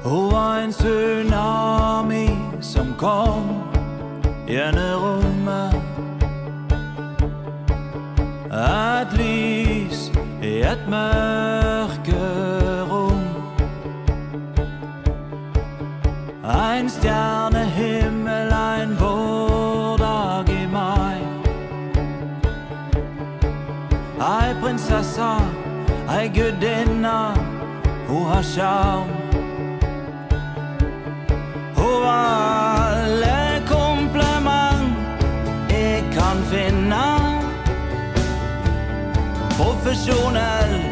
Hun var en tsunami, som kom gjennom rommet. Et lys i et mørkerom. En stjernehimmel, en vårdag i mai. Ei prinsesse, ei gudinne, hun har sjarm. Hun var alle kompliment jeg kan finne. Profesjonell